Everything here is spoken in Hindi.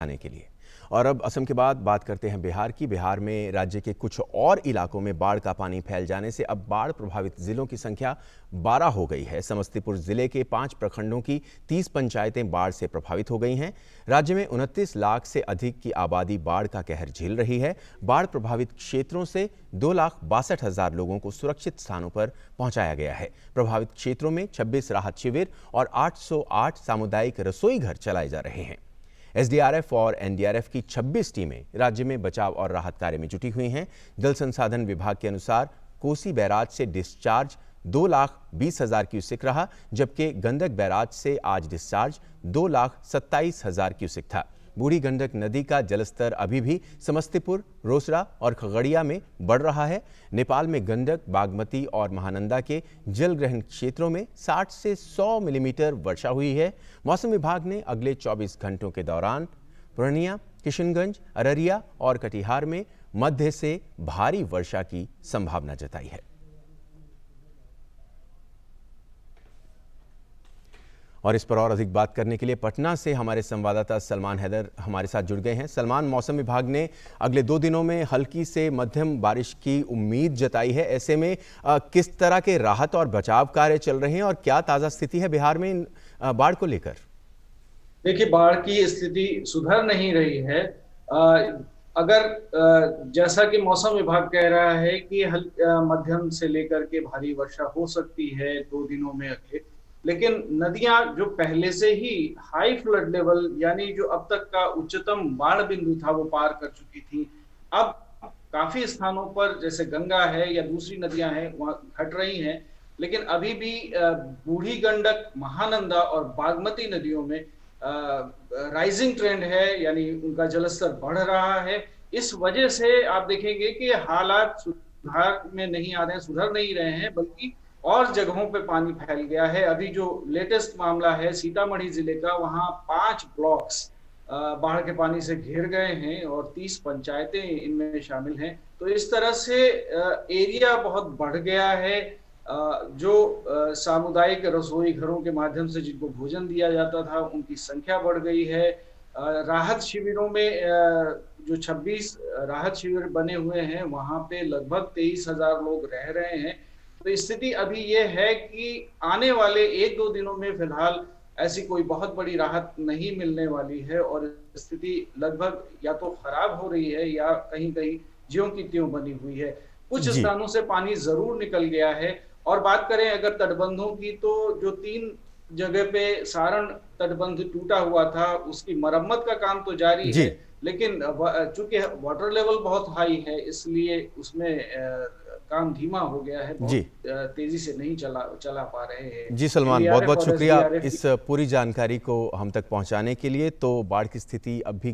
आने के लिए। और अब असम के बाद बात करते हैं बिहार की। बिहार में राज्य के कुछ और इलाकों में बाढ़ का पानी फैल जाने से अब बाढ़ प्रभावित जिलों की संख्या 12 हो गई है। समस्तीपुर जिले के 5 प्रखंडों की 30 पंचायतें बाढ़ से प्रभावित हो गई हैं। राज्य में 29 लाख से अधिक की आबादी बाढ़ का कहर झेल रही है। बाढ़ प्रभावित क्षेत्रों से 2,62,000 लोगों को सुरक्षित स्थानों पर पहुंचाया गया है। प्रभावित क्षेत्रों में 26 राहत शिविर और 808 सामुदायिक रसोई घर चलाए जा रहे हैं। एसडीआरएफ और एनडीआरएफ की 26 टीमें राज्य में बचाव और राहत कार्य में जुटी हुई हैं। जल संसाधन विभाग के अनुसार कोसी बैराज से डिस्चार्ज 2,20,000 क्यूसेक रहा, जबकि गंडक बैराज से आज डिस्चार्ज 2,27,000 क्यूसेक था। बूढ़ी गंडक नदी का जलस्तर अभी भी समस्तीपुर, रोसड़ा और खगड़िया में बढ़ रहा है। नेपाल में गंडक, बागमती और महानंदा के जलग्रहण क्षेत्रों में 60 से 100 मिलीमीटर वर्षा हुई है। मौसम विभाग ने अगले 24 घंटों के दौरान पूर्णिया, किशनगंज, अररिया और कटिहार में मध्य से भारी वर्षा की संभावना जताई है। और इस पर और अधिक बात करने के लिए पटना से हमारे संवाददाता सलमान हैदर हमारे साथ जुड़ गए हैं। सलमान, मौसम विभाग ने अगले 2 दिनों में हल्की से मध्यम बारिश की उम्मीद जताई है। ऐसे में किस तरह के राहत और बचाव कार्य चल रहे हैं और क्या ताज़ा स्थिति है बिहार में बाढ़ को लेकर? देखिए, बाढ़ की स्थिति सुधर नहीं रही है। अगर जैसा कि मौसम विभाग कह रहा है कि मध्यम से लेकर के भारी वर्षा हो सकती है 2 दिनों में अगले, लेकिन नदियां जो पहले से ही हाई फ्लड लेवल यानी जो अब तक का उच्चतम बाढ़ बिंदु था वो पार कर चुकी थी। अब काफी स्थानों पर जैसे गंगा है या दूसरी नदियां हैं वहां घट रही हैं, लेकिन अभी भी बूढ़ी गंडक, महानंदा और बागमती नदियों में राइजिंग ट्रेंड है, यानी उनका जलस्तर बढ़ रहा है। इस वजह से आप देखेंगे कि हालात सुधार में नहीं आ रहे हैं, सुधर नहीं रहे हैं, बल्कि और जगहों पे पानी फैल गया है। अभी जो लेटेस्ट मामला है सीतामढ़ी जिले का, वहां 5 ब्लॉक्स बाढ़ के पानी से घिर गए हैं और 30 पंचायतें इनमें शामिल हैं। तो इस तरह से एरिया बहुत बढ़ गया है। जो सामुदायिक रसोई घरों के माध्यम से जिनको भोजन दिया जाता था उनकी संख्या बढ़ गई है। राहत शिविरों में जो 26 राहत शिविर बने हुए हैं वहां पे लगभग 23,000 लोग रह रहे हैं। तो स्थिति अभी ये है कि आने वाले 1-2 दिनों में फिलहाल ऐसी कोई बहुत बड़ी राहत नहीं मिलने वाली है और स्थिति लगभग या तो खराब हो रही है या कहीं कहीं ज्यों की त्यों बनी हुई है। कुछ स्थानों से पानी जरूर निकल गया है। और बात करें अगर तटबंधों की, तो जो 3 जगह पे सारण तटबंध टूटा हुआ था उसकी मरम्मत का काम तो जारी है, लेकिन चूंकि वाटर लेवल बहुत हाई है इसलिए उसमें काम धीमा हो गया है, बहुत तेजी से नहीं चला पा रहे हैं। जी सलमान, बहुत बहुत शुक्रिया इस पूरी जानकारी को हम तक पहुंचाने के लिए। तो बाढ़ की स्थिति अब भी